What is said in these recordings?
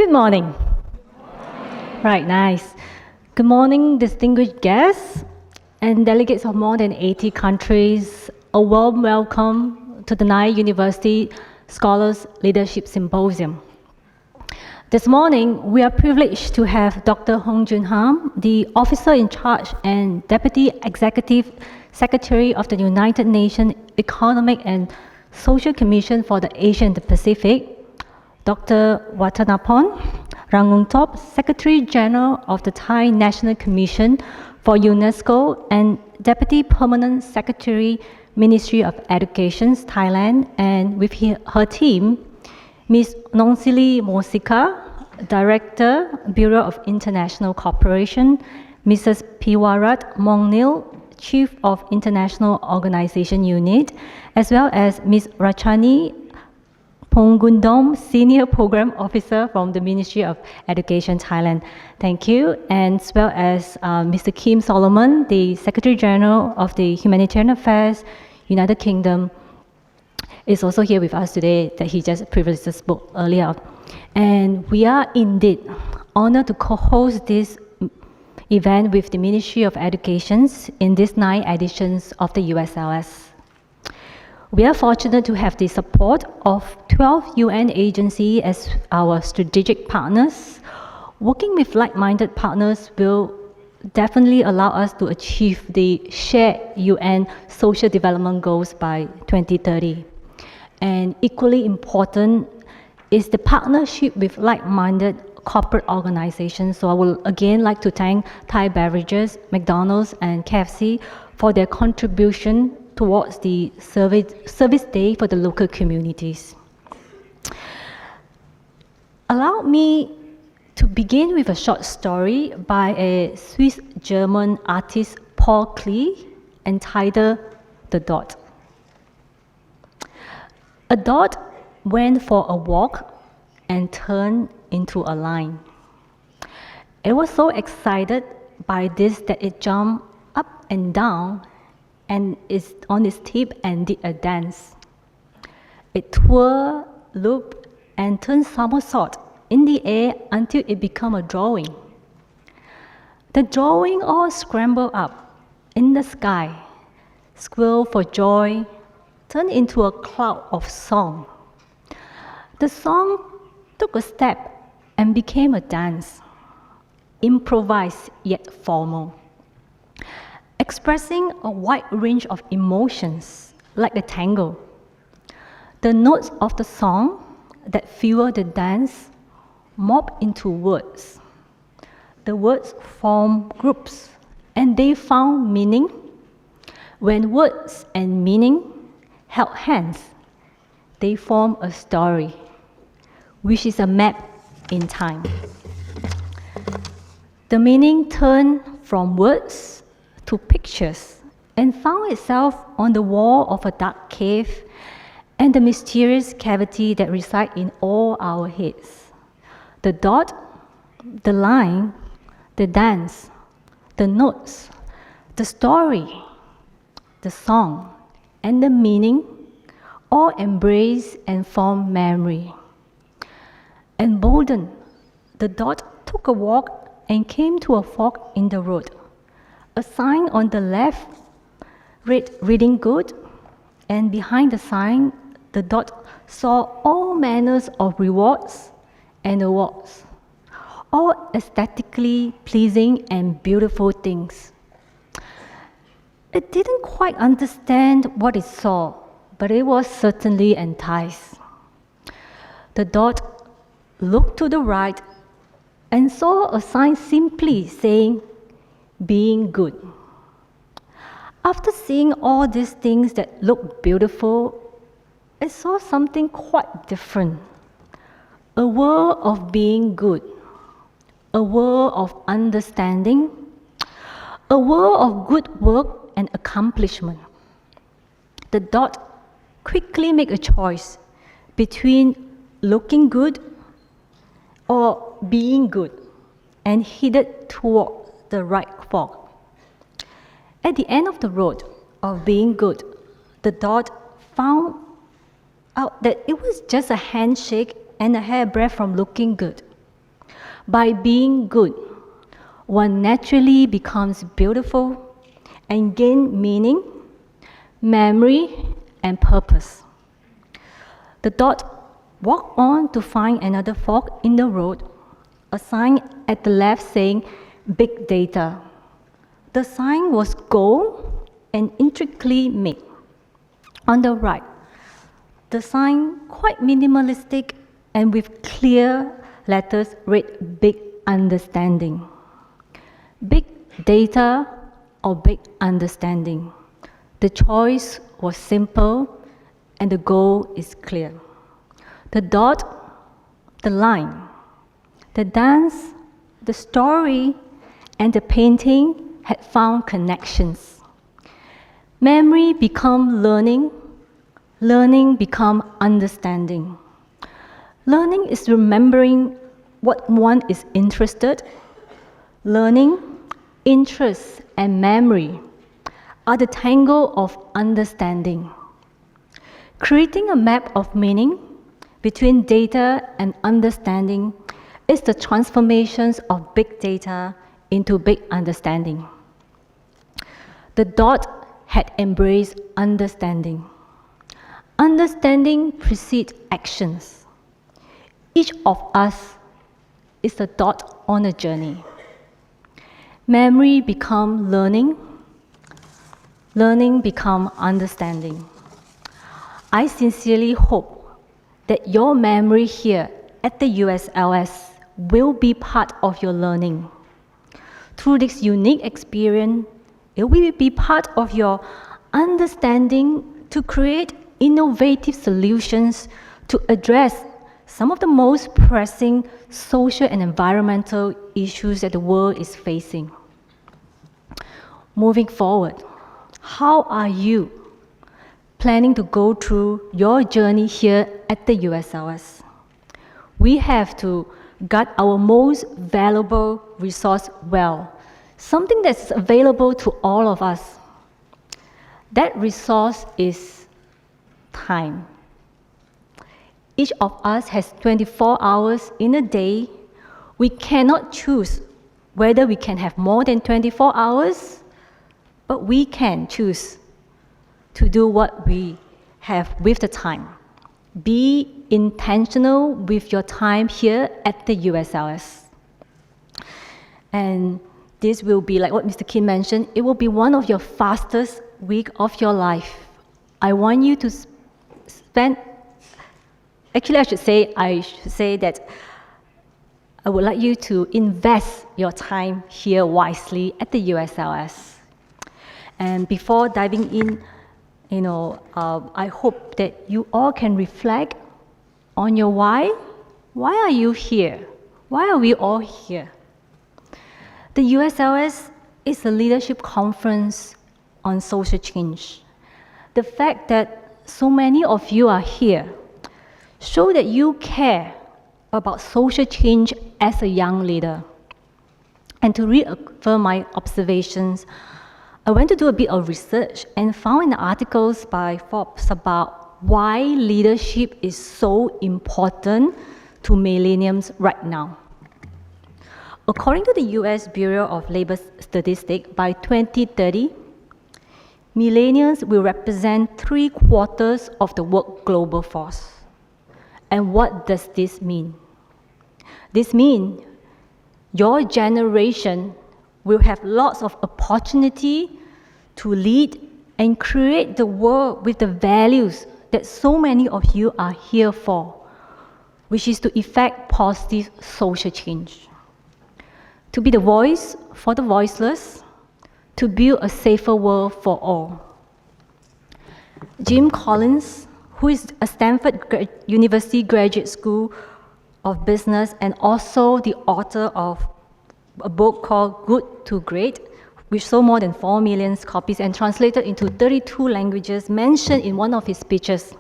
Good morning. Right, nice. Good morning, distinguished guests and delegates of more than 80 countries. A warm welcome to the Nye University Scholars Leadership Symposium. This morning, we are privileged to have Dr. Hong Junham, the officer in charge and Deputy Executive Secretary of the United Nations Economic and Social Commission for the Asia and the Pacific, Dr. Wattanaphon Rangungthop, Secretary General of the Thai National Commission for UNESCO and Deputy Permanent Secretary, Ministry of Education, Thailand, and with her team, Ms. Nongsilly Mosika, Director, Bureau of International Cooperation, Mrs. Piwarat Mongnil, Chief of International Organization Unit, as well as Ms. Rachani Pongundom, Senior Program Officer from the Ministry of Education, Thailand. Thank you. And as well as Mr. Kim Solomon, the Secretary General of the Humanitarian Affairs, United Kingdom, is also here with us today, that he just previously spoke earlier. And we are indeed honored to co-host this event with the Ministry of Education in these 9 editions of the USLS. We are fortunate to have the support of 12 UN agencies as our strategic partners. Working with like-minded partners will definitely allow us to achieve the shared UN social development goals by 2030. And equally important is the partnership with like-minded corporate organizations. So I would again like to thank Thai Beverages, McDonald's, and KFC for their contribution towards the service day for the local communities. Allow me to begin with a short story by a Swiss-German artist, Paul Klee, entitled "The Dot." A dot went for a walk and turned into a line. It was so excited by this that it jumped up and down and is on its tip and did a dance. It twirled, looped, and turned somersault in the air until it became a drawing. The drawing all scrambled up in the sky, squealed for joy, turned into a cloud of song. The song took a step and became a dance, improvised yet formal, expressing a wide range of emotions like a tango. The notes of the song that fuel the dance mob into words. The words form groups and they found meaning. When words and meaning held hands, they form a story, which is a map in time. The meaning turned from words to pictures and found itself on the wall of a dark cave and the mysterious cavity that resides in all our heads. The dot, the line, the dance, the notes, the story, the song, and the meaning all embrace and form memory. Emboldened, the dot took a walk and came to a fork in the road. A sign on the left read "Reading Good," and behind the sign, the dot saw all manners of rewards and awards, all aesthetically pleasing and beautiful things. It didn't quite understand what it saw, but it was certainly enticed. The dot looked to the right and saw a sign simply saying, "Being good." After seeing all these things that looked beautiful, it saw something quite different. A world of being good, a world of understanding, a world of good work and accomplishment. The dot quickly made a choice between looking good or being good and headed toward the right fork. At the end of the road of being good, the dot found out that it was just a handshake and a hairbreadth from looking good. By being good, one naturally becomes beautiful and gain meaning, memory, and purpose. The dot walked on to find another fork in the road, a sign at the left saying big data. The sign was gold and intricately made. On the right, the sign, quite minimalistic and with clear letters, read big understanding. Big data or big understanding. The choice was simple and the goal is clear. The dot, the line, the dance, the story, and the painting had found connections. Memory become learning, learning become understanding. Learning is remembering what one is interested. Learning, interest, and memory are the tangle of understanding. Creating a map of meaning between data and understanding is the transformations of big data into big understanding. The dot had embraced understanding. Understanding precedes actions. Each of us is the dot on a journey. Memory become learning, learning become understanding. I sincerely hope that your memory here at the USLS will be part of your learning. Through this unique experience, it will be part of your understanding to create innovative solutions to address some of the most pressing social and environmental issues that the world is facing. Moving forward, how are you planning to go through your journey here at the USLS? We have to guard our most valuable resource well, something that's available to all of us. That resource is time. Each of us has 24 hours in a day. We cannot choose whether we can have more than 24 hours, but we can choose to do what we have with the time. Be intentional with your time here at the USLS. And this will be, like what Mr. Kim mentioned, it will be one of your fastest week of your life. I want you to spend, actually I should say that I would like you to invest your time here wisely at the USLS. And before diving in, I hope that you all can reflect on your why. Why are you here? Why are we all here? The USLS is a leadership conference on social change. The fact that so many of you are here show that you care about social change as a young leader. And to reaffirm my observations, I went to do a bit of research and found articles by Forbes about why leadership is so important to millennials right now. According to the US Bureau of Labor Statistics, by 2030, millennials will represent 3/4 of the work global force. And what does this mean? This means your generation will have lots of opportunity to lead and create the world with the values that so many of you are here for, which is to effect positive social change. To be the voice for the voiceless, to build a safer world for all. Jim Collins, who is a Stanford University Graduate School of Business and also the author of a book called Good to Great, which sold more than 4 million copies and translated into 32 languages, mentioned in one of his speeches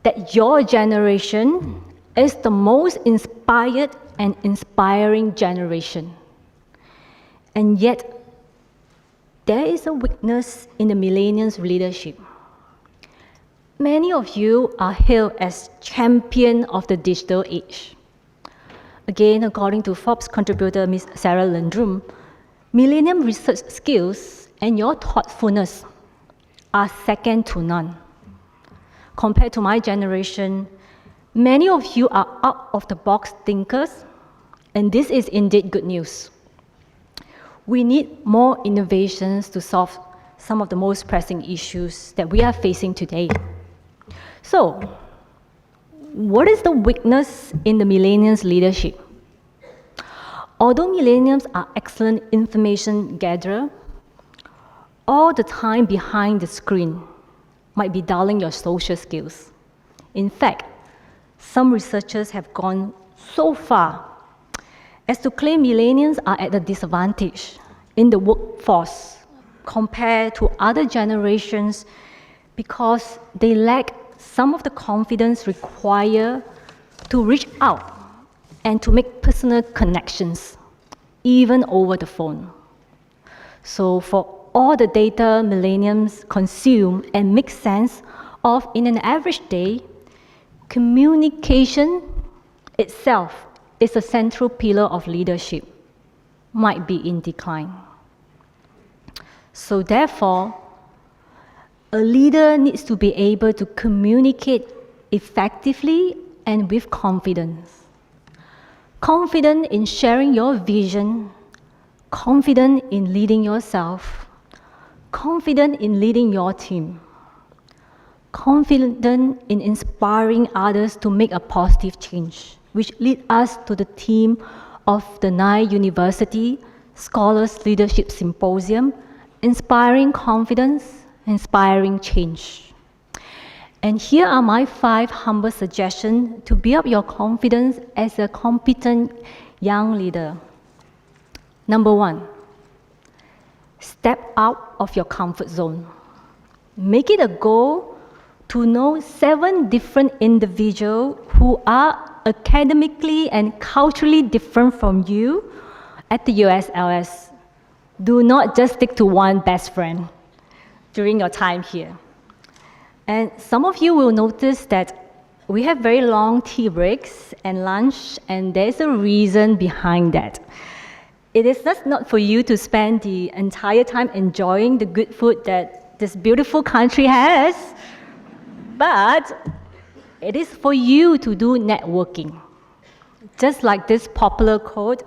that your generation is the most inspired and inspiring generation. And yet, there is a weakness in the millennials' leadership. Many of you are hailed as champion of the digital age. Again, according to Forbes contributor Ms. Sarah Landrum, millennium research skills and your thoughtfulness are second to none. Compared to my generation, many of you are out-of-the-box thinkers, and this is indeed good news. We need more innovations to solve some of the most pressing issues that we are facing today. So, what is the weakness in the millennials' leadership? Although millennials are excellent information gatherers, all the time behind the screen might be dulling your social skills. In fact, some researchers have gone so far as to claim millennials are at a disadvantage in the workforce compared to other generations because they lack some of the confidence required to reach out and to make personal connections, even over the phone. So for all the data millennials consume and make sense of in an average day, communication itself is a central pillar of leadership, might be in decline. So therefore, a leader needs to be able to communicate effectively and with confidence. Confident in sharing your vision, confident in leading yourself, confident in leading your team, confident in inspiring others to make a positive change, which leads us to the theme of the Nye University Scholars Leadership Symposium, Inspiring Confidence, Inspiring Change. And here are my 5 humble suggestions to build up your confidence as a competent young leader. Number 1, step out of your comfort zone. Make it a goal to know 7 different individuals who are academically and culturally different from you at the USLS. Do not just stick to one best friend during your time here. And some of you will notice that we have very long tea breaks and lunch, and there's a reason behind that. It is just not for you to spend the entire time enjoying the good food that this beautiful country has, but it is for you to do networking. Just like this popular quote,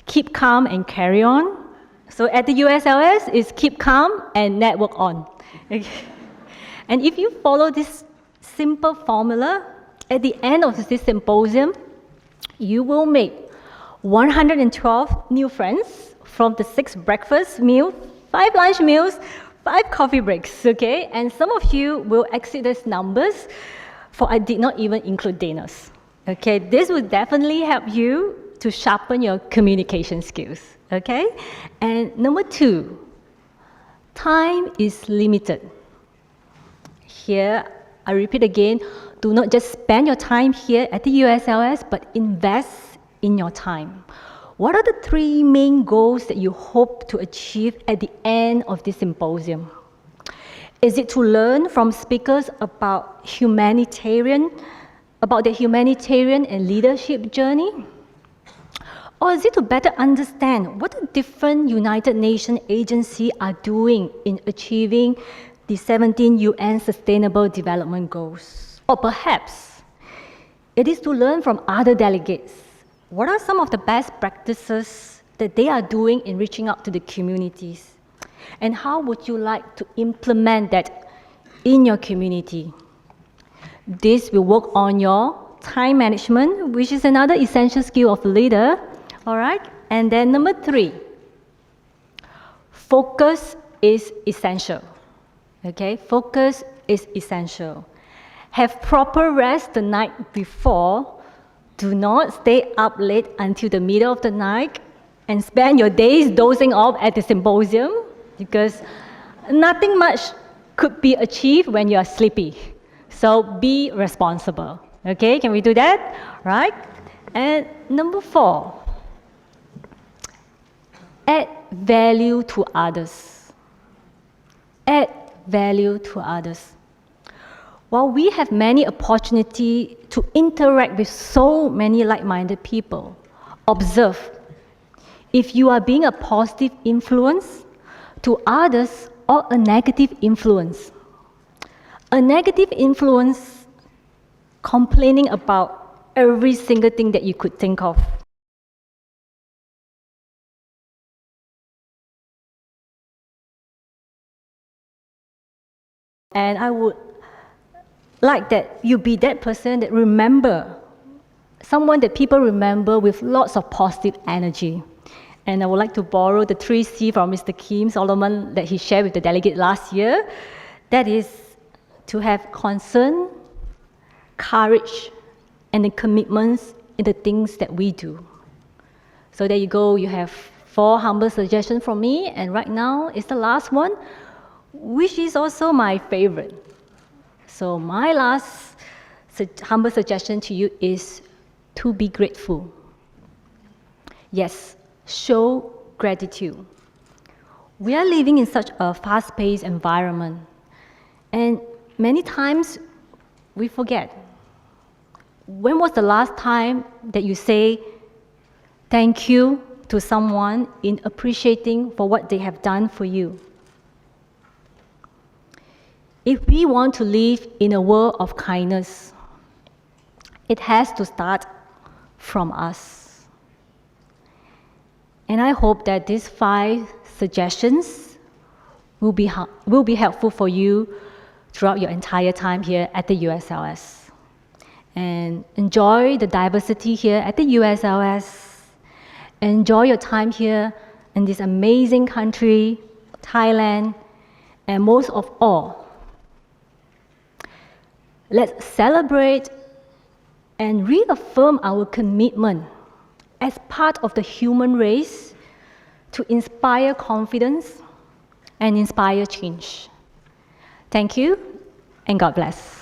keep calm and carry on. So at the USLS, it's keep calm and network on. Okay. And if you follow this simple formula, at the end of this symposium, you will make 112 new friends from the 6 breakfast meals, 5 lunch meals, 5 coffee breaks, okay? And some of you will exceed these numbers, for I did not even include dinners, okay? This will definitely help you to sharpen your communication skills, okay? And number 2, time is limited. Here, I repeat again, do not just spend your time here at the USLS, but invest in your time. What are the 3 main goals that you hope to achieve at the end of this symposium? Is it to learn from speakers about the humanitarian and leadership journey? Or is it to better understand what the different United Nations agencies are doing in achieving the 17 UN Sustainable Development Goals? Or perhaps it is to learn from other delegates. What are some of the best practices that they are doing in reaching out to the communities? And how would you like to implement that in your community? This will work on your time management, which is another essential skill of a leader. All right? And then number 3, focus is essential. Okay? Focus is essential. Have proper rest the night before. Do not stay up late until the middle of the night and spend your days dozing off at the symposium, because nothing much could be achieved when you are sleepy. So be responsible. Okay, can we do that? Right? And number 4, add value to others. Add value to others. While we have many opportunities to interact with so many like-minded people, Observe if you are being a positive influence to others or a negative influence. A negative influence complaining about every single thing that you could think of. And I would like that you be that person that remember, someone that people remember with lots of positive energy. And I would like to borrow the 3C from Mr. Kim Solomon that he shared with the delegate last year. That is to have concern, courage, and the commitments in the things that we do. So there you go, you have 4 humble suggestions from me, and right now is the last one, which is also my favorite. So my last humble suggestion to you is to be grateful. Yes, show gratitude. We are living in such a fast-paced environment, and many times we forget. When was the last time that you say thank you to someone in appreciating for what they have done for you? If we want to live in a world of kindness, it has to start from us. And I hope that these 5 suggestions will be helpful for you throughout your entire time here at the USLS. And enjoy the diversity here at the USLS. Enjoy your time here in this amazing country, Thailand, and most of all, let's celebrate and reaffirm our commitment as part of the human race to inspire confidence and inspire change. Thank you, and God bless.